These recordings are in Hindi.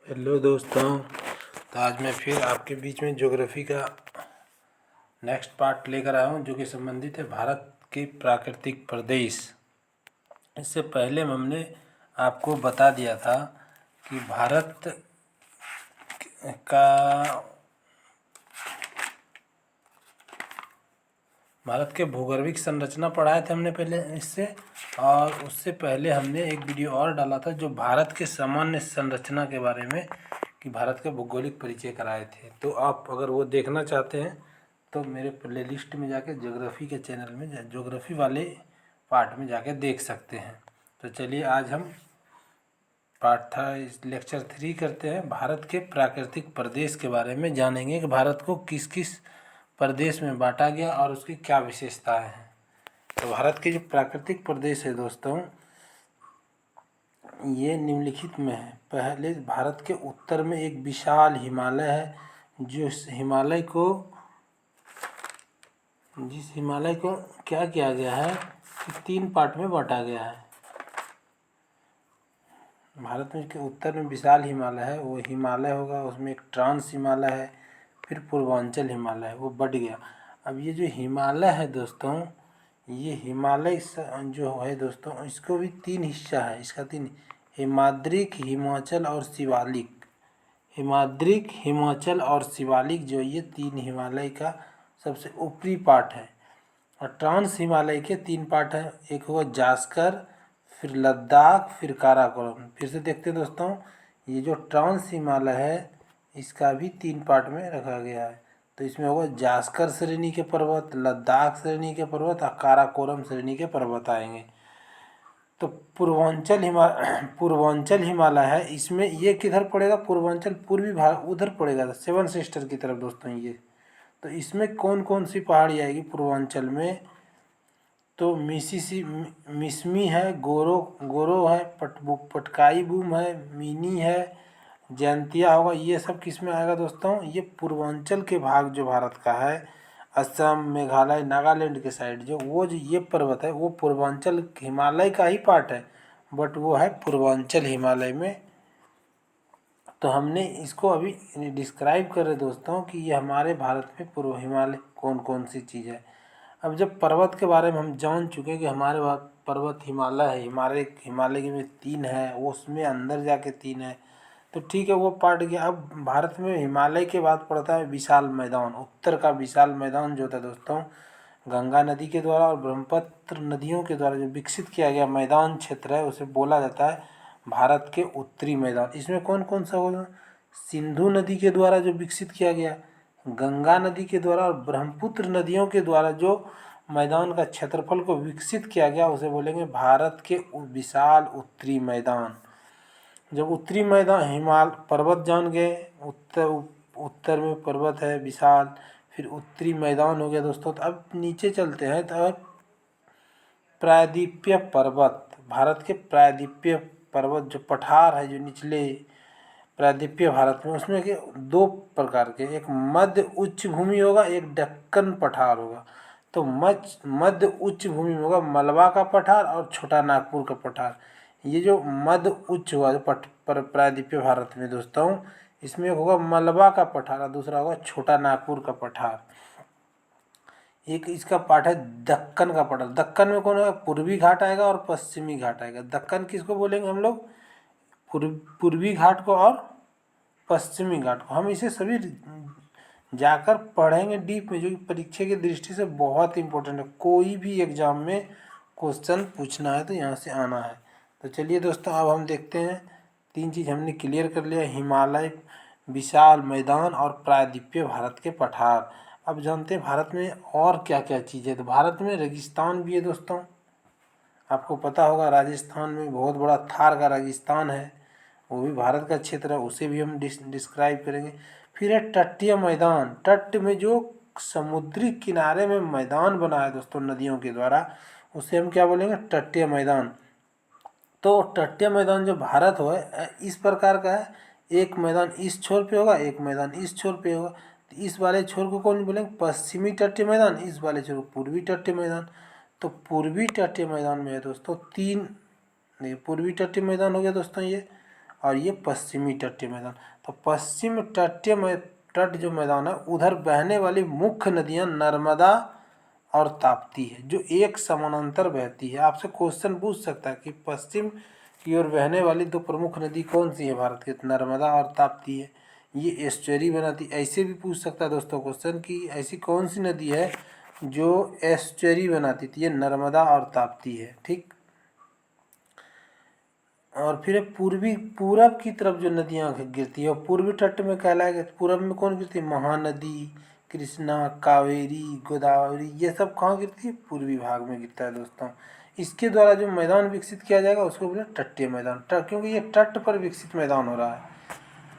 हेलो दोस्तों। तो आज मैं फिर आपके बीच में ज्योग्राफी का नेक्स्ट पार्ट लेकर आया हूँ जो कि संबंधित है भारत के प्राकृतिक प्रदेश। इससे पहले हमने आपको बता दिया था कि का भारत के भूगर्भिक संरचना पढ़ाए थे हमने पहले इससे, और उससे पहले हमने एक वीडियो और डाला था जो भारत के सामान्य संरचना के बारे में कि भारत का भौगोलिक परिचय कराए थे। तो आप अगर वो देखना चाहते हैं तो मेरे प्लेलिस्ट में जाके ज्योग्राफी के चैनल में ज्योग्राफी वाले पार्ट में जाके देख सकते हैं। तो चलिए आज हम लेक्चर 3 करते हैं। भारत के प्राकृतिक प्रदेश के बारे में जानेंगे कि भारत को किस किस प्रदेश में बांटा गया और उसकी क्या विशेषताएं हैं। तो भारत के जो प्राकृतिक प्रदेश है दोस्तों, ये निम्नलिखित में है। पहले भारत के उत्तर में एक विशाल हिमालय है, जिस हिमालय को क्या किया गया है कि 3 पार्ट में बांटा गया है। भारत में के उत्तर में विशाल हिमालय है, वो हिमालय होगा, उसमें एक ट्रांस हिमालय है, फिर पूर्वांचल हिमालय है, वो बढ़ गया। अब ये जो हिमालय है दोस्तों, ये हिमालय जो है दोस्तों, इसको भी 3 हिस्सा है। इसका 3 हिमाद्रिक, हिमाचल और शिवालिक। हिमाद्रिक, हिमाचल और शिवालिक जो ये 3 हिमालय का सबसे ऊपरी पार्ट है। और ट्रांस हिमालय के 3 पार्ट है, एक होगा जास्कर, फिर लद्दाख, फिर काराकोरम। फिर से देखते हैं दोस्तों, ये जो ट्रांस हिमालय है इसका भी 3 पार्ट में रखा गया है। तो इसमें होगा जास्कर श्रेणी के पर्वत, लद्दाख श्रेणी के पर्वत और काराकोरम श्रेणी के पर्वत आएंगे। तो पूर्वांचल हिमालय है, इसमें ये किधर पड़ेगा? पूर्वांचल पूर्वी भाग उधर पड़ेगा, 7 सिस्टर की तरफ दोस्तों ये। तो इसमें कौन कौन सी पहाड़ी आएगी पूर्वांचल में? तो मिसमी है, गोरो है, पटकाई बूम है, मिनी है, जयंतिया होगा। ये सब किस में आएगा दोस्तों? ये पूर्वांचल के भाग जो भारत का है, असम, मेघालय, नागालैंड के साइड जो ये पर्वत है वो पूर्वांचल हिमालय का ही पार्ट है, बट वो है पूर्वांचल हिमालय में। तो हमने इसको अभी डिस्क्राइब कर रहे दोस्तों कि ये हमारे भारत में पूर्व हिमालय कौन कौन सी चीज़ है। अब जब पर्वत के बारे में हम जान चुके कि हमारे पर्वत हिमालय है, हिमालय के में 3 है, वो उसमें अंदर जाके 3 है, तो ठीक है वो पार्ट गया। अब भारत में हिमालय के बाद पड़ता है विशाल मैदान। उत्तर का विशाल मैदान जो था दोस्तों, गंगा नदी के द्वारा और ब्रह्मपुत्र नदियों के द्वारा जो विकसित किया गया मैदान क्षेत्र है, उसे बोला जाता है भारत के उत्तरी मैदान। इसमें कौन कौन सा होगा? सिंधु नदी के द्वारा जो विकसित किया गया, गंगा नदी के द्वारा और ब्रह्मपुत्र नदियों के द्वारा जो मैदान का क्षेत्रफल को विकसित किया गया, उसे बोलेंगे भारत के विशाल उत्तरी मैदान। जब उत्तरी मैदान हिमाल पर्वत जान गए, उत्तर में पर्वत है विशाल, फिर उत्तरी मैदान हो गया दोस्तों। तो अब नीचे चलते हैं, तो अब प्रायद्वीपीय पर्वत, भारत के प्रायद्वीपीय पर्वत जो पठार है, जो निचले प्रायद्वीपीय भारत में, उसमें के 2 प्रकार के, एक मध्य उच्च भूमि होगा, एक दक्कन पठार होगा। तो मध्य उच्च भूमि में होगा मलबा का पठार और छोटा नागपुर का पठार। ये जो मध्य उच्च हुआ प्रायद्वीपीय भारत में दोस्तों, इसमें होगा मलबा का पठार और दूसरा होगा छोटा नागपुर का पठार। एक इसका पार्ट है दक्कन का पठार। दक्कन में कौन होगा? पूर्वी घाट आएगा और पश्चिमी घाट आएगा। दक्कन किसको बोलेंगे हम लोग? पूर्वी घाट को और पश्चिमी घाट को। हम इसे सभी जाकर पढ़ेंगे डीप में, जो कि परीक्षा की दृष्टि से बहुत इंपॉर्टेंट है। कोई भी एग्जाम में क्वेश्चन पूछना है तो यहाँ से आना है। तो चलिए दोस्तों, अब हम देखते हैं 3 चीज़ हमने क्लियर कर लिया, हिमालय, विशाल मैदान और प्रायद्वीपीय भारत के पठार। अब जानते हैं भारत में और क्या क्या चीज़ है। तो भारत में रेगिस्तान भी है दोस्तों, आपको पता होगा राजस्थान में बहुत बड़ा थार का रेगिस्तान है, वो भी भारत का क्षेत्र है, उसे भी हम डिस्क्राइब करेंगे। फिर है तटीय मैदान। तट में जो समुद्री किनारे में मैदान बना है दोस्तों नदियों के द्वारा, उसे हम क्या बोलेंगे? तटीय मैदान। तो तटीय मैदान जो भारत हो इस प्रकार का है, एक मैदान इस छोर पे होगा, एक मैदान इस छोर पे होगा। तो इस वाले छोर को कौन बोलेंगे? पश्चिमी तटीय मैदान, इस वाले छोर को पूर्वी तटीय मैदान। तो पूर्वी तटीय मैदान में है दोस्तों 3, पूर्वी तटीय मैदान हो गया दोस्तों ये, और ये पश्चिमी तटीय मैदान। तो पश्चिम तट जो मैदान है उधर बहने वाली मुख्य नदियाँ नर्मदा और ताप्ती है, जो एक समानांतर बहती है। आपसे क्वेश्चन पूछ सकता है कि पश्चिम की ओर बहने वाली दो प्रमुख नदी कौन सी है भारत की, नर्मदा और ताप्ती है। ये एस्चुअरी बनाती। ऐसे भी पूछ सकता है दोस्तों क्वेश्चन कि ऐसी कौन सी नदी है जो एस्चुअरी बनाती थी, ये नर्मदा और ताप्ती है। ठीक, और फिर पूरब की तरफ जो नदियाँ गिरती है, और पूर्वी तट में कहलाया गया। पूरब में कौन गिरती है, महानदी, कृष्णा, कावेरी, गोदावरी, ये सब कहाँ गिरती है, पूर्वी भाग में गिरता है दोस्तों। इसके द्वारा जो मैदान विकसित किया जाएगा उसको बोले तटीय मैदान, क्योंकि ये तट पर विकसित मैदान हो रहा है।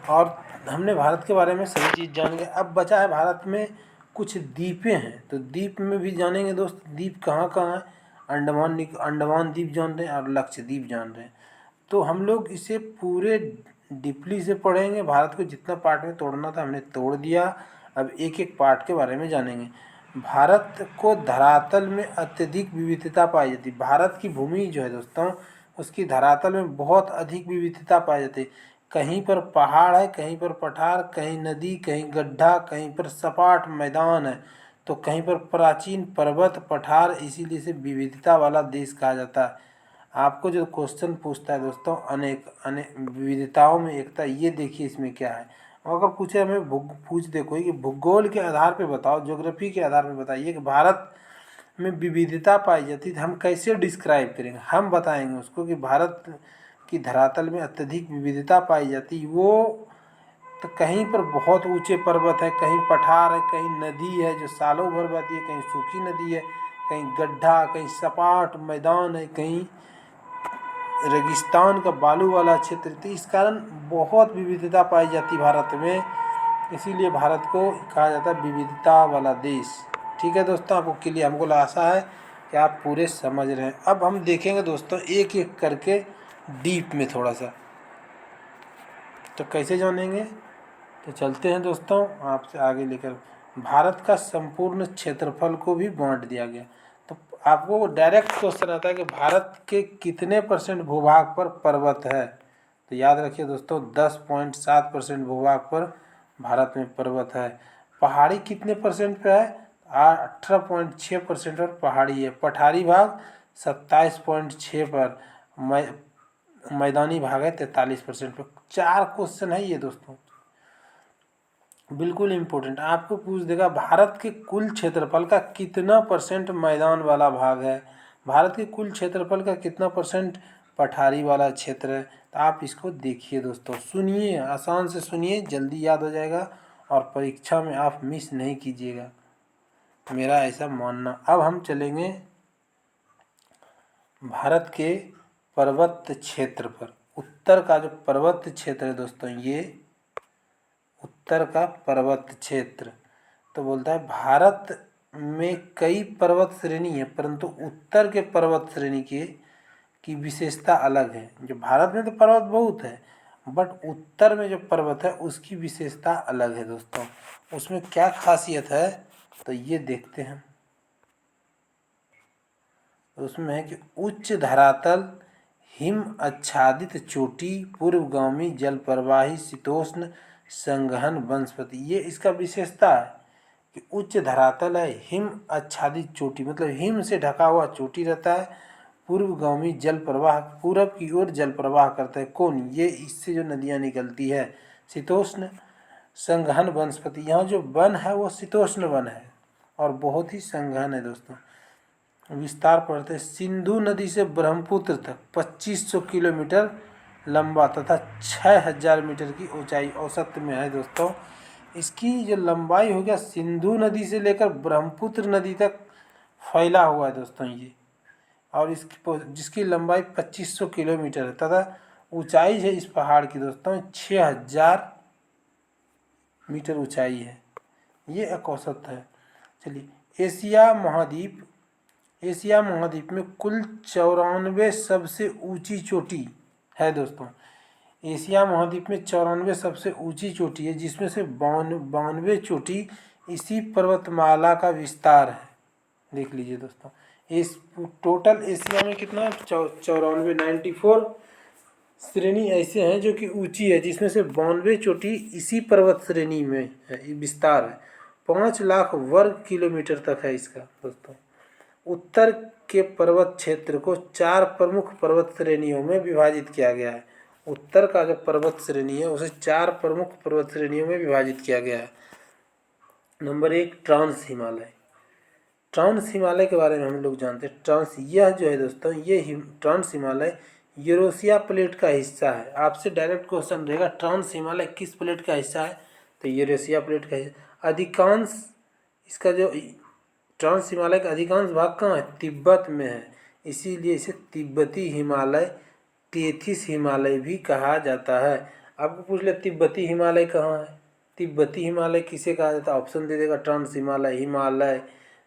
और हमने भारत के बारे में सभी चीज़ जान गए। अब बचा है भारत में कुछ द्वीपें हैं, तो द्वीप में भी जानेंगे दोस्त। द्वीप कहाँ कहाँ है, अंडमान द्वीप जान रहे हैं और लक्षद्वीप जान रहे हैं। तो हम लोग इसे पूरे डीपली से पढ़ेंगे। भारत को जितना पार्ट में तोड़ना था हमने तोड़ दिया। अब एक एक पार्ट के बारे में जानेंगे। भारत को धरातल में अत्यधिक विविधता पाई जाती है। भारत की भूमि जो है दोस्तों, उसकी धरातल में बहुत अधिक विविधता पाई जाती है। कहीं पर पहाड़ है, कहीं पर पठार, कहीं नदी, कहीं गड्ढा, कहीं पर सपाट मैदान है, तो कहीं पर प्राचीन पर्वत पठार। इसीलिए इसे विविधता वाला देश कहा जाता है। आपको जो क्वेश्चन पूछता है दोस्तों, अनेक विविधताओं में एकता, ये देखिए इसमें क्या है। अगर पूछे हमें पूछ दे कोई कि भूगोल के आधार पे बताओ, ज्योग्राफी के आधार पे बताइए कि भारत में विविधता पाई जाती है, तो हम कैसे डिस्क्राइब करेंगे। हम बताएंगे उसको कि भारत की धरातल में अत्यधिक विविधता पाई जाती है। वो तो कहीं पर बहुत ऊंचे पर्वत है, कहीं पठार है, कहीं नदी है जो सालों भर बहती है, कहीं सूखी नदी है, कहीं गड्ढा, कहीं सपाट मैदान है, कहीं रेगिस्तान का बालू वाला क्षेत्र। तो इस कारण बहुत विविधता पाई जाती भारत में, इसीलिए भारत को कहा जाता है विविधता वाला देश। ठीक है दोस्तों, आपको क्लियर, हमको आशा है कि आप पूरे समझ रहे हैं। अब हम देखेंगे दोस्तों एक एक करके डीप में थोड़ा सा, तो कैसे जानेंगे। तो चलते हैं दोस्तों आपसे आगे लेकर। भारत का संपूर्ण क्षेत्रफल को भी बांट दिया गया। तो आपको डायरेक्ट क्वेश्चन आता है कि भारत के कितने % भूभाग पर पर्वत है। तो याद रखिए दोस्तों 10.7% भूभाग पर भारत में पर्वत है। पहाड़ी कितने % पे है, 18.6% पर पहाड़ी है। पठारी भाग 27.6 पर, मैदानी भाग है 43% पर। 4 क्वेश्चन है ये दोस्तों, बिल्कुल इम्पोर्टेंट। आपको पूछ देगा भारत के कुल क्षेत्रफल का कितना % मैदान वाला भाग है, भारत के कुल क्षेत्रफल का कितना % पठारी वाला क्षेत्र है। तो आप इसको देखिए दोस्तों, सुनिए, आसान से सुनिए, जल्दी याद हो जाएगा और परीक्षा में आप मिस नहीं कीजिएगा, मेरा ऐसा मानना। अब हम चलेंगे भारत के पर्वत क्षेत्र पर। उत्तर का जो पर्वत क्षेत्र है दोस्तों, ये उत्तर का पर्वत क्षेत्र, तो बोलता है भारत में कई पर्वत श्रेणी है, परंतु उत्तर के पर्वत श्रेणी की विशेषता अलग है। जो भारत में तो पर्वत बहुत है, बट उत्तर में जो पर्वत है उसकी विशेषता अलग है दोस्तों। उसमें क्या खासियत है तो ये देखते हैं। उसमें है कि उच्च धरातल, हिम आच्छादित चोटी, पूर्वगामी जल प्रवाही, शीतोष्ण संघन वनस्पति, ये इसका विशेषता है कि उच्च धरातल है, हिम आच्छादित चोटी मतलब हिम से ढका हुआ चोटी रहता है, पूर्वगामी जल प्रवाह, पूरब की ओर जल प्रवाह करता है। कौन, ये इससे जो नदियाँ निकलती है। शीतोष्ण संघन वनस्पति, यहाँ जो वन है वो शीतोष्ण वन है और बहुत ही संघन है दोस्तों। विस्तार पढ़ते हैं। सिंधु नदी से ब्रह्मपुत्र तक 2500 किलोमीटर लंबा तथा 6000 मीटर की ऊंचाई औसत में है दोस्तों। इसकी जो लंबाई हो गया, सिंधु नदी से लेकर ब्रह्मपुत्र नदी तक फैला हुआ है दोस्तों ये, और इसकी जिसकी लंबाई 2500 किलोमीटर है तथा ऊंचाई है इस पहाड़ की दोस्तों 6000 मीटर ऊंचाई है। ये एक औसत है। चलिए, एशिया महाद्वीप में कुल 94 सबसे ऊंची चोटी है दोस्तों। एशिया महाद्वीप में 94 सबसे ऊंची चोटी है, जिसमें से 92 चोटी इसी पर्वतमाला का विस्तार है। देख लीजिए दोस्तों, इस टोटल एशिया में कितना 94, 94 श्रेणी ऐसे हैं जो कि ऊंची है, जिसमें से 92 चोटी इसी पर्वत श्रेणी में है, विस्तार है 5 लाख वर्ग किलोमीटर तक है इसका दोस्तों। उत्तर के पर्वत क्षेत्र को 4 प्रमुख पर्वत श्रेणियों में विभाजित किया गया है। उत्तर का जो पर्वत श्रेणी है उसे 4 प्रमुख पर्वत श्रेणियों में विभाजित किया गया है। Number 1 trans Himalaya. Trans Himalaya के बारे में हम लोग जानते हैं। ट्रांस यह जो है दोस्तों, ये ट्रांस हिमालय यूरेशिया प्लेट का हिस्सा है। आपसे डायरेक्ट क्वेश्चन रहेगा ट्रांस हिमालय किस प्लेट का हिस्सा है, तो यूरेशिया प्लेट का हिस्सा। अधिकांश इसका जो ट्रांस हिमालय का अधिकांश भाग कहाँ है, तिब्बत में है, इसीलिए इसे तिब्बती हिमालय, टेथिस हिमालय भी कहा जाता है। आपको पूछ ले तिब्बती हिमालय कहाँ है, तिब्बती हिमालय किसे कहा जाता है, ऑप्शन दे देगा ट्रांस हिमालय, हिमालय,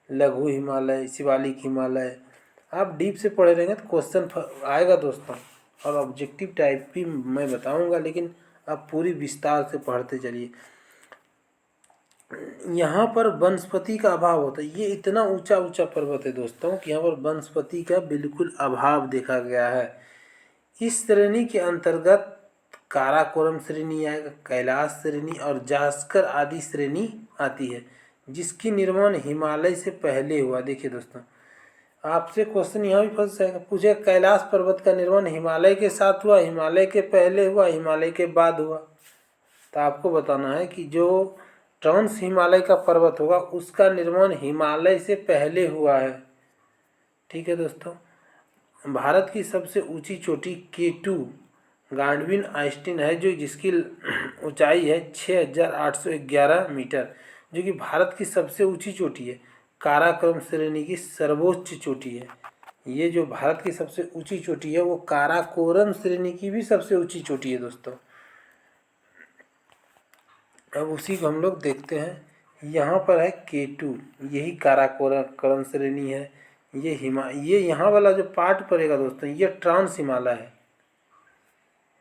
लघु हिमालय, शिवालिक हिमालय। आप डीप से पढ़े रहेंगे तो क्वेश्चन आएगा दोस्तों, और ऑब्जेक्टिव टाइप भी मैं बताऊंगा, लेकिन आप पूरी विस्तार से पढ़ते चलिए। यहाँ पर वनस्पति का अभाव होता है। ये इतना ऊंचा ऊंचा पर्वत है दोस्तों कि यहाँ पर वनस्पति का बिल्कुल अभाव देखा गया है। इस श्रेणी के अंतर्गत काराकोरम श्रेणी आएगा, कैलाश श्रेणी और जास्कर आदि श्रेणी आती है, जिसकी निर्माण हिमालय से पहले हुआ। देखिए दोस्तों, आपसे क्वेश्चन यहाँ भी फंस जाएगा, पूछे कैलाश पर्वत का निर्माण हिमालय के साथ हुआ, हिमालय के पहले हुआ, हिमालय के बाद हुआ। तो आपको बताना है कि जो ट्रांस हिमालय का पर्वत होगा उसका निर्माण हिमालय से पहले हुआ है। ठीक है दोस्तों। भारत की सबसे ऊंची चोटी K2 गांडविन आइस्टीन है, जो जिसकी ऊंचाई है 6811 मीटर, जो कि भारत की सबसे ऊंची चोटी है। काराकोरम श्रेणी की सर्वोच्च चोटी है। ये जो भारत की सबसे ऊंची चोटी है वो काराकोरम श्रेणी की भी सबसे ऊंची चोटी है दोस्तों। अब उसी को हम लोग देखते हैं। यहाँ पर है K2, यही काराकोरम श्रेणी है। ये यहाँ वाला जो पार्ट पड़ेगा दोस्तों, ये ट्रांस हिमालय है।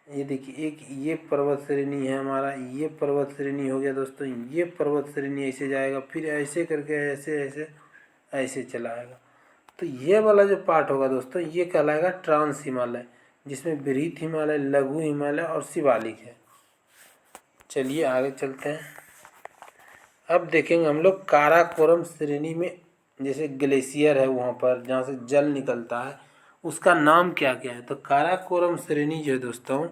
ये देखिए, एक ये पर्वत श्रेणी है हमारा, ये पर्वत श्रेणी हो गया दोस्तों, ये पर्वत श्रेणी ऐसे जाएगा, फिर ऐसे करके ऐसे ऐसे ऐसे चला आएगा। तो ये वाला जो पार्ट होगा दोस्तों, ये कहलाएगा ट्रांस हिमालय, जिसमें वृहत हिमालय, लघु हिमालय और शिवालिक है। चलिए आगे चलते हैं। अब देखेंगे हम लोग काराकोरम श्रेणी में, जैसे ग्लेशियर है वहाँ पर जहाँ से जल निकलता है, उसका नाम क्या क्या है। तो काराकोरम श्रेणी जो है दोस्तों,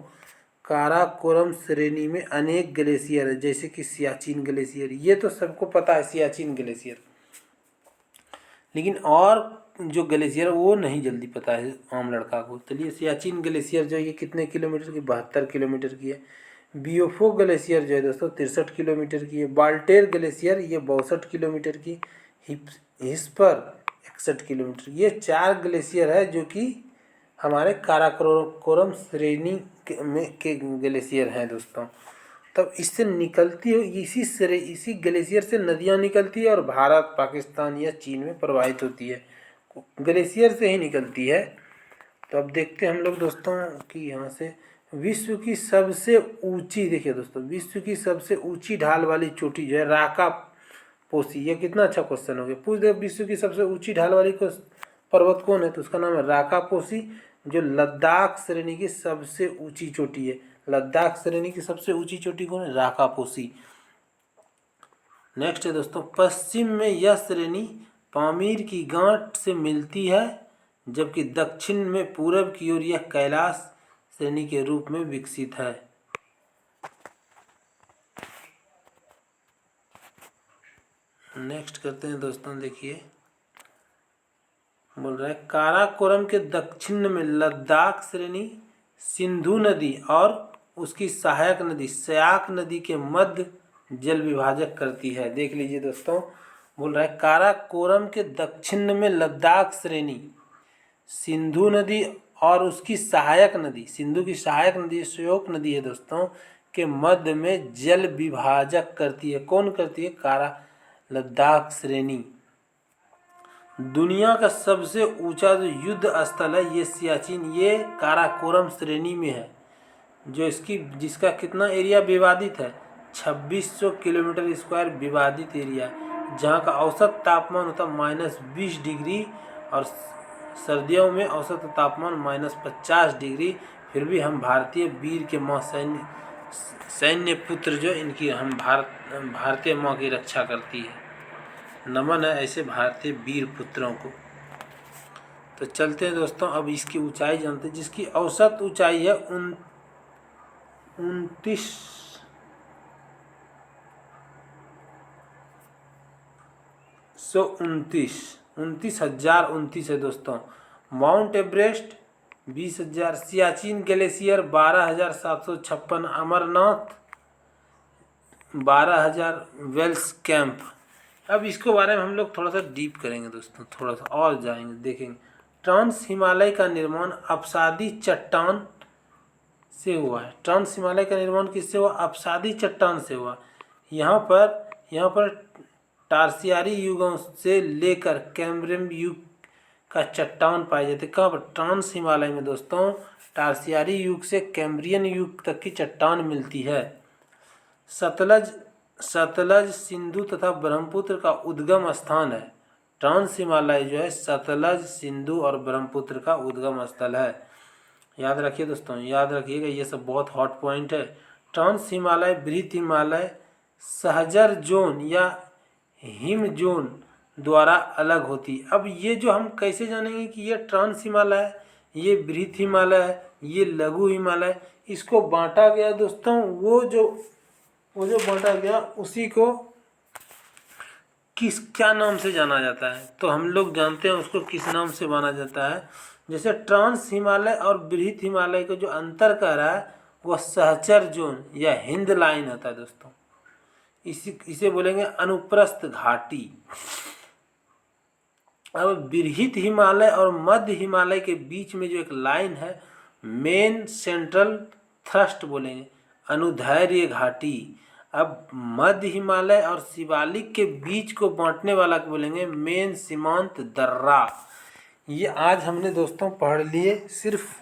काराकोरम श्रेणी में अनेक ग्लेशियर है, जैसे कि सियाचिन ग्लेशियर, ये तो सबको पता है सियाचिन ग्लेशियर, लेकिन और जो ग्लेशियर है वो नहीं जल्दी पता है आम लड़का को। चलिए, सियाचिन ग्लेशियर जो ये कितने किलोमीटर की, 72 किलोमीटर की है। बियोफो ग्लेशियर जो है दोस्तों 63 किलोमीटर की है। बाल्टेर ग्लेशियर ये 62 किलोमीटर की। Hispa 61 kilometre. ये 4 ग्लेशियर है जो कि हमारे काराकोरम श्रेणी के ग्लेशियर हैं दोस्तों। तब इससे निकलती है, इसी ग्लेशियर से नदियाँ निकलती है और भारत, पाकिस्तान या चीन में प्रवाहित होती है, ग्लेशियर से ही निकलती है। तो अब देखते हैं हम लोग दोस्तों कि यहाँ से विश्व की सबसे ऊंची, देखिए दोस्तों, विश्व की सबसे ऊंची ढाल वाली चोटी जो है राका पोसी। ये कितना अच्छा क्वेश्चन हो गया, पूछ दे विश्व की सबसे ऊंची ढाल वाली पर्वत कौन है, तो उसका नाम है राका पोसी, जो लद्दाख श्रेणी की सबसे ऊंची चोटी है। लद्दाख श्रेणी की सबसे ऊंची चोटी कौन है, राका पोसी। नेक्स्ट है दोस्तों, पश्चिम में यह श्रेणी पामीर की गांठ से मिलती है, जबकि दक्षिण में पूरब की ओर यह कैलाश श्रेणी के रूप में विकसित है। नेक्स्ट करते हैं दोस्तों, देखिए बोल रहा है काराकोरम के दक्षिण में लद्दाख श्रेणी सिंधु नदी और उसकी सहायक नदी सयाक नदी के मध्य जल विभाजक करती है। देख लीजिए दोस्तों, बोल रहा है काराकोरम के दक्षिण में लद्दाख श्रेणी सिंधु नदी और उसकी सहायक नदी, सिंधु की सहायक नदी सयोक नदी है दोस्तों, के मध्य में जल विभाजक करती है। कौन करती है, लद्दाख श्रेणी। दुनिया का सबसे ऊंचा जो युद्ध स्थल है ये सियाचिन, ये काराकोरम श्रेणी में है, जो जिसका कितना एरिया विवादित है, 2600 किलोमीटर स्क्वायर विवादित एरिया, जहाँ का औसत तापमान होता है -20 डिग्री और सर्दियों में औसत तापमान -50 डिग्री, फिर भी हम भारतीय वीर के माँ सैन्य पुत्र जो इनकी हम भारतीय माँ की रक्षा करती है। नमन है ऐसे भारतीय वीर पुत्रों को। तो चलते हैं दोस्तों, अब इसकी ऊंचाई जानते हैं, जिसकी औसत ऊंचाई है 29,029 है दोस्तों। Mount Everest 20,000, Siachen glacier 12,756, Amarnath 12,000, wells camp. अब इसके बारे में हम लोग थोड़ा सा डीप करेंगे दोस्तों, थोड़ा सा और जाएंगे, देखेंगे। ट्रांस हिमालय का निर्माण अपसादी चट्टान से हुआ है। ट्रांस हिमालय का निर्माण किससे हुआ? अपसादी चट्टान से हुआ। यहाँ पर टारसियारी युगों से लेकर कैम्ब्रियन युग का चट्टान पाए जाते। कहाँ पर? ट्रांस हिमालय में दोस्तों टारसियारी युग से कैम्ब्रियन युग तक की चट्टान मिलती है। सतलज सिंधु तथा ब्रह्मपुत्र का उद्गम स्थान है। ट्रांस हिमालय जो है सतलज, सिंधु और ब्रह्मपुत्र का उद्गम स्थल है। याद रखिए दोस्तों, याद रखिएगा, ये सब बहुत हॉट पॉइंट है। ट्रांस हिमालय, बृहत हिमालय सहजर जोन या हिम जोन द्वारा अलग होती। अब ये जो हम कैसे जानेंगे कि ये ट्रांस हिमालय है, ये बृहत हिमालय है, ये लघु हिमालय? इसको बांटा गया दोस्तों, वो जो बांटा गया उसी को क्या नाम से जाना जाता है? तो हम लोग जानते हैं उसको किस नाम से माना जाता है। जैसे ट्रांस हिमालय और बृहत हिमालय को जो अंतर कर रहा है वह सहचर जोन या हिंद लाइन होता है दोस्तों। इसे बोलेंगे अनुप्रस्थ घाटी। अब बृहत हिमालय और मध्य हिमालय के बीच में जो एक लाइन है, मेन सेंट्रल थ्रस्ट बोलेंगे, अनुदैर्ध्य घाटी। अब मध्य हिमालय और शिवालिक के बीच को बांटने वाला को बोलेंगे मेन सीमांत दर्रा। ये आज हमने दोस्तों पढ़ लिए सिर्फ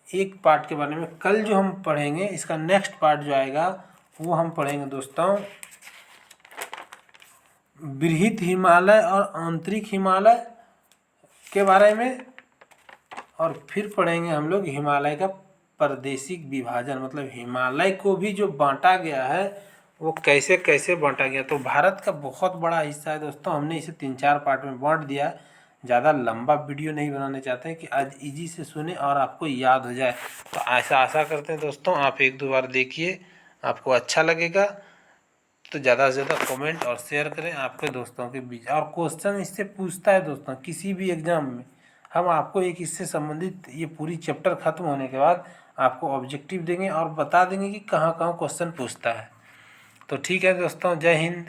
एक पार्ट के बारे में। कल जो हम पढ़ेंगे इसका नेक्स्ट पार्ट जो आएगा वो हम पढ़ेंगे दोस्तों बृहत हिमालय और आंतरिक हिमालय के बारे में, और फिर पढ़ेंगे हम लोग हिमालय का प्रादेशिक विभाजन, मतलब हिमालय को भी जो बांटा गया है वो कैसे कैसे बांटा गया। तो भारत का बहुत बड़ा हिस्सा है दोस्तों, हमने इसे 3-4 पार्ट में बांट दिया है। ज़्यादा लंबा वीडियो नहीं बनाने चाहते हैं कि आज इजी से सुने और आपको याद हो जाए। तो ऐसा आशा करते हैं दोस्तों आप 1-2 बार देखिए, आपको अच्छा लगेगा। तो ज़्यादा से ज़्यादा कमेंट और शेयर करें आपके दोस्तों के बीच। और क्वेश्चन इससे पूछता है दोस्तों किसी भी एग्ज़ाम में, हम आपको एक इससे संबंधित ये पूरी चैप्टर ख़त्म होने के बाद आपको ऑब्जेक्टिव देंगे और बता देंगे कि कहाँ कहाँ क्वेश्चन पूछता है। तो ठीक है दोस्तों, जय हिंद।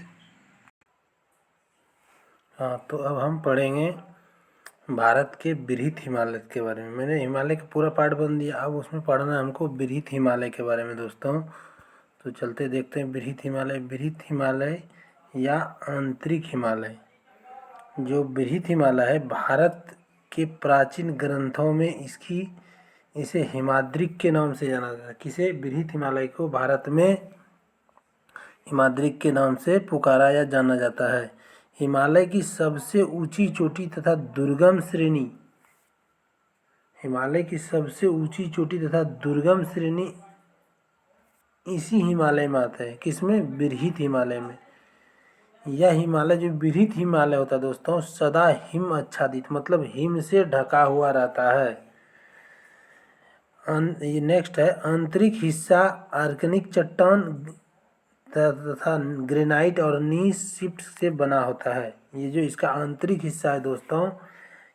हाँ, तो अब हम पढ़ेंगे भारत के बृहत हिमालय के बारे में। मैंने हिमालय का पूरा पार्ट बन दिया, अब उसमें पढ़ना है हमको बृहत हिमालय के बारे में दोस्तों। तो चलते देखते हैं बृहत हिमालय। बृहत हिमालय या आंतरिक हिमालय, जो बृहत हिमालय है भारत के प्राचीन ग्रंथों में इसे हिमाद्रिक के नाम से जाना जाता है। किसे? बृहत हिमालय को भारत में हिमाद्रिक के नाम से पुकारा या जाना जाता है। हिमालय की सबसे ऊंची चोटी तथा दुर्गम श्रेणी, हिमालय की सबसे ऊंची चोटी तथा दुर्गम श्रेणी इसी हिमालय में आता है। किसमें? बृहत हिमालय में। यह हिमालय जो बृहत हिमालय होता है दोस्तों सदा हिम आच्छादित, मतलब हिम से ढका हुआ रहता है। ये नेक्स्ट है, आंतरिक हिस्सा आर्सेनिक चट्टान तथा ग्रेनाइट और नीस शिफ्ट से बना होता है। ये जो इसका आंतरिक हिस्सा है दोस्तों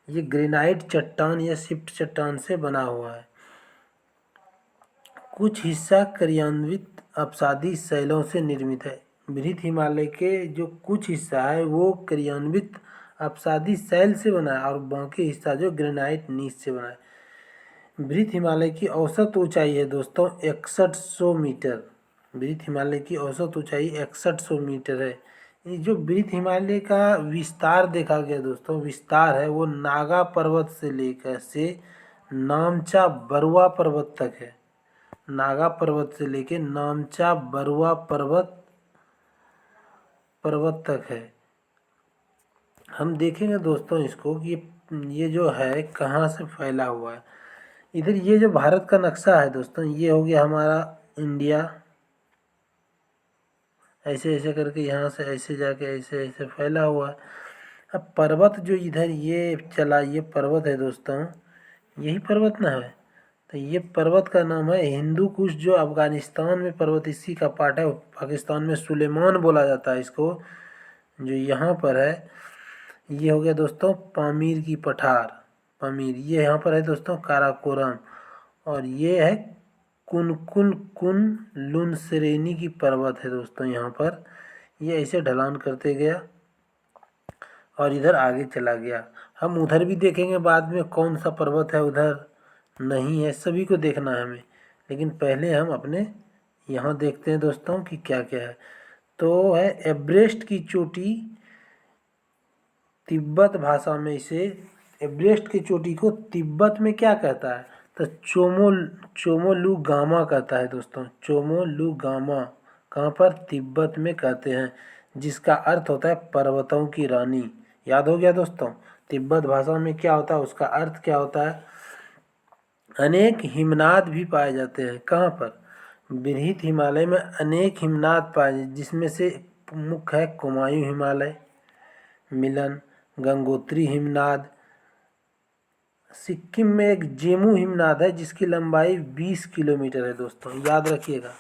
ये ग्रेनाइट चट्टान या शिफ्ट चट्टान से बना हुआ है। कुछ हिस्सा क्रियान्वित अपसादी शैलों से निर्मित है। बृहत हिमालय के जो कुछ हिस्सा है वो क्रियान्वित अपसादी शैल से बना है और बाकी हिस्सा जो ग्रेनाइट नीस से बना है। बृहत हिमालय की औसत ऊंचाई है दोस्तों 6100 मीटर। बृहत हिमालय की औसत ऊंचाई 6100 मीटर है। ये जो बृहत हिमालय का विस्तार देखा गया दोस्तों, विस्तार है वो नागा पर्वत से लेकर नामचा बरुआ पर्वत तक है। नागा पर्वत से लेके नामचा बरुआ पर्वत तक है। हम देखेंगे दोस्तों इसको कि ये जो है कहाँ से फैला हुआ है। इधर ये जो भारत का नक्शा है दोस्तों, ये हो गया हमारा इंडिया, ऐसे ऐसे करके यहाँ से ऐसे जाके ऐसे ऐसे फैला हुआ है। अब पर्वत जो इधर ये चला, ये पर्वत है दोस्तों, यही पर्वत ना है, तो ये पर्वत का नाम है हिंदू कुश, जो अफगानिस्तान में पर्वत इसी का पार्ट है। पाकिस्तान में सुलेमान बोला जाता है इसको, जो यहाँ पर है। ये हो गया दोस्तों पामीर की पठार, पामीर ये यहाँ पर है दोस्तों काराकोरम, और ये है कुनकुन कुन लुन श्रेणी की पर्वत है दोस्तों यहाँ पर। ये ऐसे ढलान करते गया और इधर आगे चला गया। हम उधर भी देखेंगे बाद में कौन सा पर्वत है उधर नहीं है, सभी को देखना है हमें, लेकिन पहले हम अपने यहाँ देखते हैं दोस्तों कि क्या क्या है। तो है एवरेस्ट की चोटी, तिब्बत भाषा में इसे, एवरेस्ट की चोटी को तिब्बत में क्या कहता है, तो चोमोलुगामा कहता है दोस्तों, चोमोलुगामा। कहाँ पर, तिब्बत में कहते हैं, जिसका अर्थ होता है पर्वतों की रानी। याद हो गया दोस्तों, तिब्बत भाषा में क्या होता है, उसका अर्थ क्या होता है। अनेक हिमनाद भी पाए जाते हैं, कहाँ पर, बृहत हिमालय में अनेक हिमनाद पाए, जिसमें से मुख्य है कुमायूं हिमालय, मिलन, गंगोत्री हिमनाद। सिक्किम में एक जेमू हिमनाद है जिसकी लंबाई 20 किलोमीटर है दोस्तों, याद रखिएगा।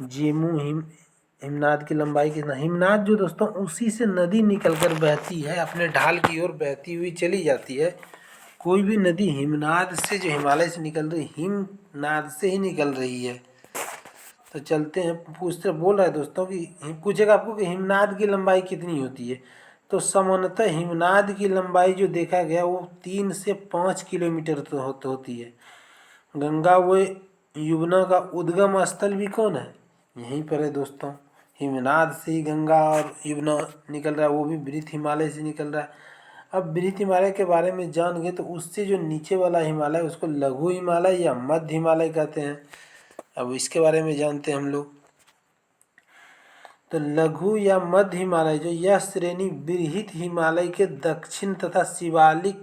जेमू हिमनाद की लंबाई कितना, हिमनाद जो दोस्तों उसी से नदी निकलकर बहती है, अपने ढाल की ओर बहती हुई चली जाती है। कोई भी नदी हिमनाद से, जो हिमालय से निकल रही, हिमनाद से ही निकल रही है। तो चलते हैं, पूछते बोल रहा है दोस्तों कि पूछेगा आपको कि हिमनाद की लंबाई कितनी होती है। तो सामान्यतः हिमनाद की लंबाई जो देखा गया वो 3 से 5 किलोमीटर तो होती है। गंगा व यमुना का उद्गम स्थल भी कौन है, यहीं पर है दोस्तों। हिमनाद से ही गंगा और यमुना निकल रहा है, वो भी बृहत हिमालय से निकल रहा है। अब बृहत हिमालय के बारे में जान गए तो उससे जो नीचे वाला हिमालय उसको लघु हिमालय या मध्य हिमालय कहते हैं। अब इसके बारे में जानते हैं हम लोग। तो लघु या मध्य हिमालय जो, यह श्रेणी बृहत हिमालय के दक्षिण तथा शिवालिक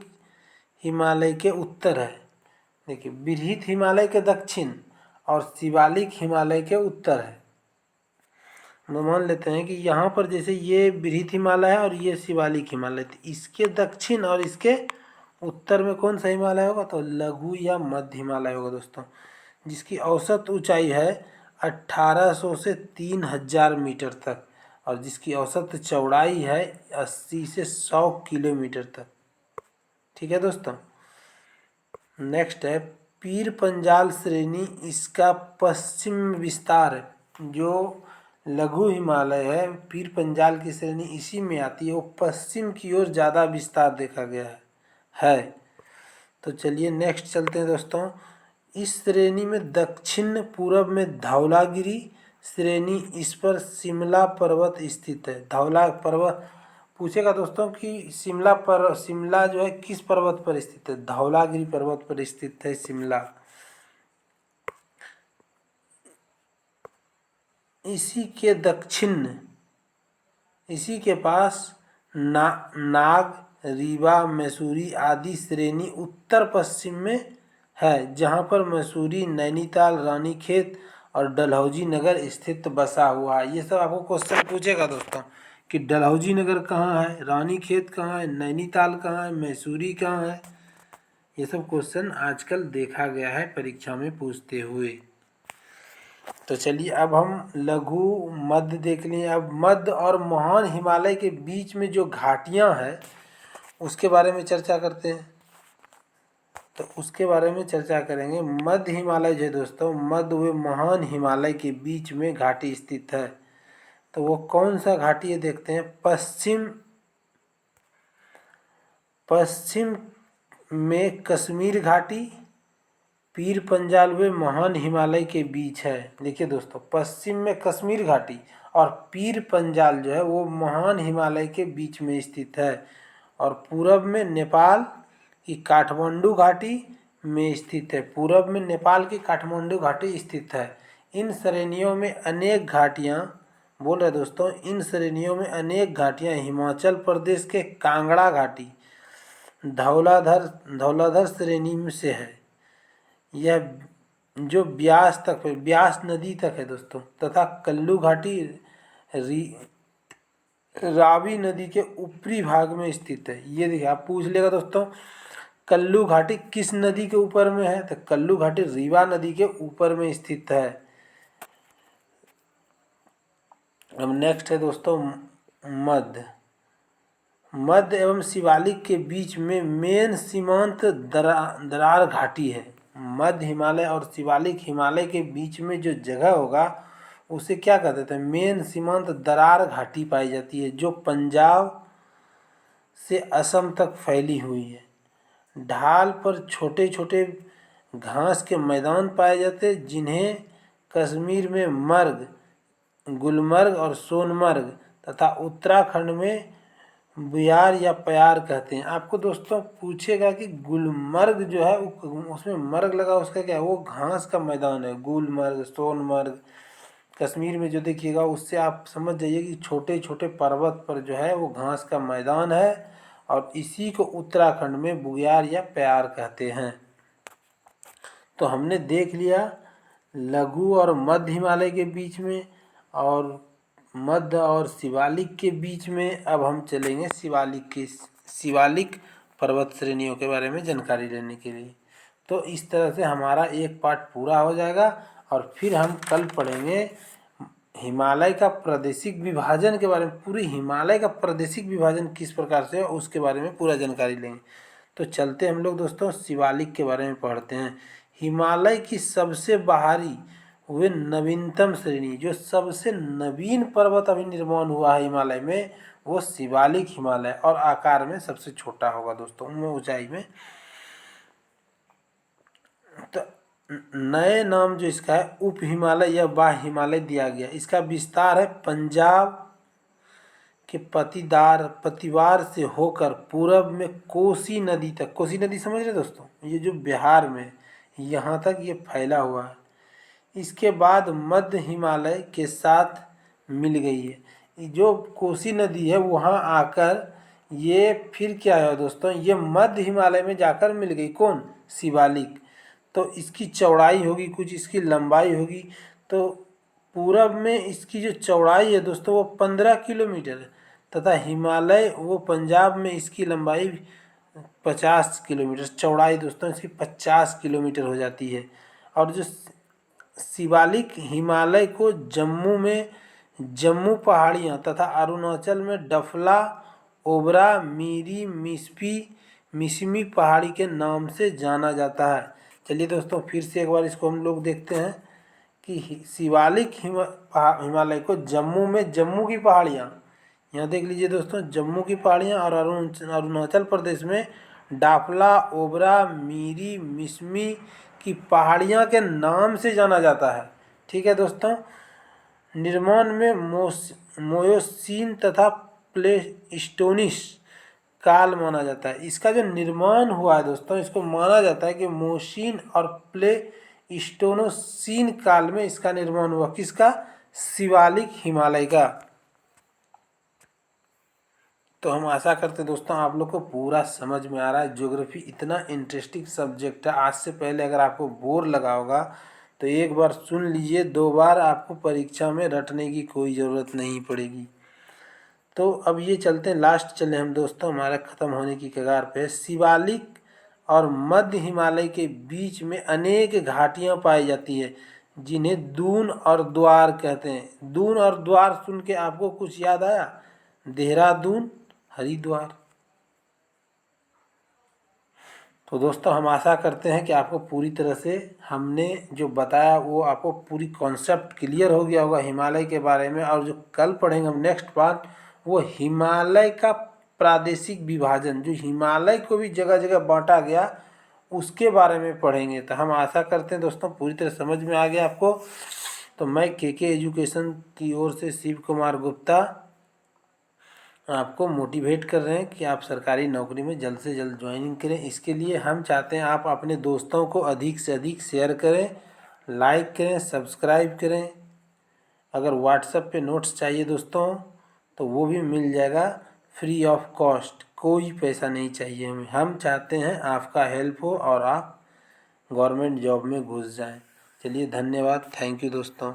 हिमालय के उत्तर है। देखिए, बृहत हिमालय के दक्षिण और शिवालिक हिमालय के उत्तर है। हम मान लेते हैं कि यहाँ पर जैसे ये बृहत हिमालय है और ये शिवालिक हिमालय, तो इसके दक्षिण और इसके उत्तर में कौन सा हिमालय होगा, तो लघु या मध्य हिमालय होगा दोस्तों, जिसकी औसत ऊंचाई है 1800 से 3000 मीटर तक, और जिसकी औसत चौड़ाई है 80 से 100 किलोमीटर तक। ठीक है दोस्तों। नेक्स्ट है पीर पंजाल श्रेणी, इसका पश्चिम विस्तार है। जो लघु हिमालय है, पीर पंजाल की श्रेणी इसी में आती है, वो पश्चिम की ओर ज़्यादा विस्तार देखा गया है। तो चलिए नेक्स्ट चलते हैं दोस्तों। इस श्रेणी में दक्षिण पूर्व में धौलागिरी श्रेणी, इस पर शिमला पर्वत स्थित है। धौला पर्वत पूछेगा दोस्तों कि शिमला जो है किस पर्वत पर स्थित है, धौलागिरी पर्वत पर स्थित है शिमला। इसी के दक्षिण, इसी के पास नाग, रीवा, मैसूरी आदि श्रेणी उत्तर पश्चिम में है, जहाँ पर मैसूरी, नैनीताल, रानीखेत और डलहौजी नगर स्थित बसा हुआ है। ये सब आपको क्वेश्चन पूछेगा दोस्तों कि डलहौजी नगर कहाँ है, रानीखेत कहाँ है, नैनीताल कहाँ है, मैसूरी कहाँ है। ये सब क्वेश्चन आजकल देखा गया है परीक्षा में पूछते हुए। तो चलिए अब हम लघु मध्य देख लिए। अब मध्य और महान हिमालय के बीच में जो घाटियां हैं उसके बारे में चर्चा करते हैं। तो उसके बारे में चर्चा करेंगे। मध्य हिमालय जो है दोस्तों, मध्य व महान हिमालय के बीच में घाटी स्थित है। तो वो कौन सा घाटी है देखते हैं। पश्चिम में कश्मीर घाटी पीर पंजाल व महान हिमालय के बीच है। देखिए दोस्तों, पश्चिम में कश्मीर घाटी और पीर पंजाल जो है वो महान हिमालय के बीच में स्थित है, और पूरब में नेपाल की काठमांडू घाटी में स्थित है। पूरब में नेपाल की काठमांडू घाटी स्थित है। इन श्रेणियों में अनेक घाटियाँ, बोल रहे दोस्तों, इन श्रेणियों में अनेक घाटियाँ हिमाचल प्रदेश के कांगड़ा घाटी धौलाधर श्रेणी में से है। यह जो ब्यास नदी तक है दोस्तों, तथा कल्लू घाटी रावी नदी के ऊपरी भाग में स्थित है। ये देखिए, आप पूछ लेगा दोस्तों कल्लू घाटी किस नदी के ऊपर में है, तो कल्लू घाटी रीवा नदी के ऊपर में स्थित है। अब नेक्स्ट है दोस्तों मध्य एवं शिवालिक के बीच में मेन सीमांत दरार घाटी है। मध्य हिमालय और शिवालिक हिमालय के बीच में जो जगह होगा उसे क्या कहते थे, मेन सीमांत दरार घाटी पाई जाती है, जो पंजाब से असम तक फैली हुई है। ढाल पर छोटे छोटे घास के मैदान पाए जाते, जिन्हें कश्मीर में मर्ग, गुलमर्ग और सोनमर्ग तथा उत्तराखंड में बुयार या प्यार कहते हैं। आपको दोस्तों पूछेगा कि गुलमर्ग जो है उसमें मर्ग लगा, उसका क्या है, वो घास का मैदान है। गुलमर्ग, सोनमर्ग कश्मीर में जो देखिएगा, उससे आप समझ जाइए कि छोटे छोटे पर्वत पर जो है वो घास का मैदान है, और इसी को उत्तराखंड में बुयार या प्यार कहते हैं। तो हमने देख लिया लघु और मध्य हिमालय के बीच में और मध्य और शिवालिक के बीच में। अब हम चलेंगे शिवालिक पर्वत श्रेणियों के बारे में जानकारी लेने के लिए। तो इस तरह से हमारा एक पार्ट पूरा हो जाएगा, और फिर हम कल पढ़ेंगे हिमालय का प्रादेशिक विभाजन के बारे में। पूरी हिमालय का प्रादेशिक विभाजन किस प्रकार से है उसके बारे में पूरा जानकारी लेंगे। तो चलते हम लोग दोस्तों शिवालिक के बारे में पढ़ते हैं। हिमालय की सबसे बाहरी वे नवीनतम श्रेणी, जो सबसे नवीन पर्वत अभी निर्माण हुआ है हिमालय में, वो शिवालिक हिमालय, और आकार में सबसे छोटा होगा दोस्तों ऊंचाई में। तो नए नाम जो इसका है उप हिमालय या बाह्य हिमालय दिया गया। इसका विस्तार है पंजाब के पतिवार से होकर पूरब में कोसी नदी तक। कोसी नदी समझ रहे दोस्तों, ये जो बिहार में यहाँ तक ये फैला हुआ है। इसके बाद मध्य हिमालय के साथ मिल गई है। जो कोसी नदी है वहाँ आकर ये फिर क्या है दोस्तों, ये मध्य हिमालय में जाकर मिल गई। कौन? शिवालिक। तो इसकी चौड़ाई होगी कुछ, इसकी लंबाई होगी। तो पूरब में इसकी जो चौड़ाई है दोस्तों वो 15 किलोमीटर है, तथा हिमालय वो पंजाब में इसकी लंबाई 50 किलोमीटर, चौड़ाई दोस्तों इसकी 50 किलोमीटर हो जाती है। और जो शिवालिक हिमालय को जम्मू में जम्मू पहाड़ियाँ तथा अरुणाचल में डफला, ओबरा, मीरी, मिसमी पहाड़ी के नाम से जाना जाता है। चलिए दोस्तों फिर से एक बार इसको हम लोग देखते हैं कि शिवालिक हिमालय को जम्मू में जम्मू की पहाड़ियाँ, यहाँ देख लीजिए दोस्तों, जम्मू की पहाड़ियाँ और अरुणाचल प्रदेश में डाफला, ओबरा, मीरी, मिसमी की पहाड़ियाँ के नाम से जाना जाता है। ठीक है दोस्तों। निर्माण में मोयोसीन तथा प्लेस्टोनिस काल माना जाता है। इसका जो निर्माण हुआ है दोस्तों, इसको माना जाता है कि मोसीन और प्लेस्टोनोसीन काल में इसका निर्माण हुआ। किसका? शिवालिक हिमालय का। तो हम आशा करते हैं दोस्तों आप लोग को पूरा समझ में आ रहा है। ज्योग्राफी इतना इंटरेस्टिंग सब्जेक्ट है, आज से पहले अगर आपको बोर लगा होगा तो एक बार सुन लीजिए, 2 बार आपको परीक्षा में रटने की कोई ज़रूरत नहीं पड़ेगी। तो अब ये चलते हैं, लास्ट चले हम दोस्तों, हमारा ख़त्म होने की कगार पे। शिवालिक और मध्य हिमालय के बीच में अनेक घाटियाँ पाई जाती है, जिन्हें दून और द्वार कहते हैं। दून और द्वार सुन के आपको कुछ याद आया? देहरादून, हरिद्वार। तो दोस्तों हम आशा करते हैं कि आपको पूरी तरह से हमने जो बताया वो आपको पूरी कॉन्सेप्ट क्लियर हो गया होगा हिमालय के बारे में। और जो कल पढ़ेंगे हम नेक्स्ट पार्ट, वो हिमालय का प्रादेशिक विभाजन, जो हिमालय को भी जगह जगह बांटा गया उसके बारे में पढ़ेंगे। तो हम आशा करते हैं दोस्तों पूरी तरह समझ में आ गया आपको। तो मैं के एजुकेशन की ओर से शिव कुमार गुप्ता आपको मोटिवेट कर रहे हैं कि आप सरकारी नौकरी में जल्द से जल्द ज्वाइनिंग करें। इसके लिए हम चाहते हैं आप अपने दोस्तों को अधिक से अधिक शेयर करें, लाइक करें, सब्सक्राइब करें। अगर व्हाट्सएप पे नोट्स चाहिए दोस्तों तो वो भी मिल जाएगा फ्री ऑफ कॉस्ट, कोई पैसा नहीं चाहिए हमें। हम चाहते हैं आपका हेल्प हो और आप गवर्नमेंट जॉब में घुस जाएं। चलिए धन्यवाद, थैंक यू दोस्तों।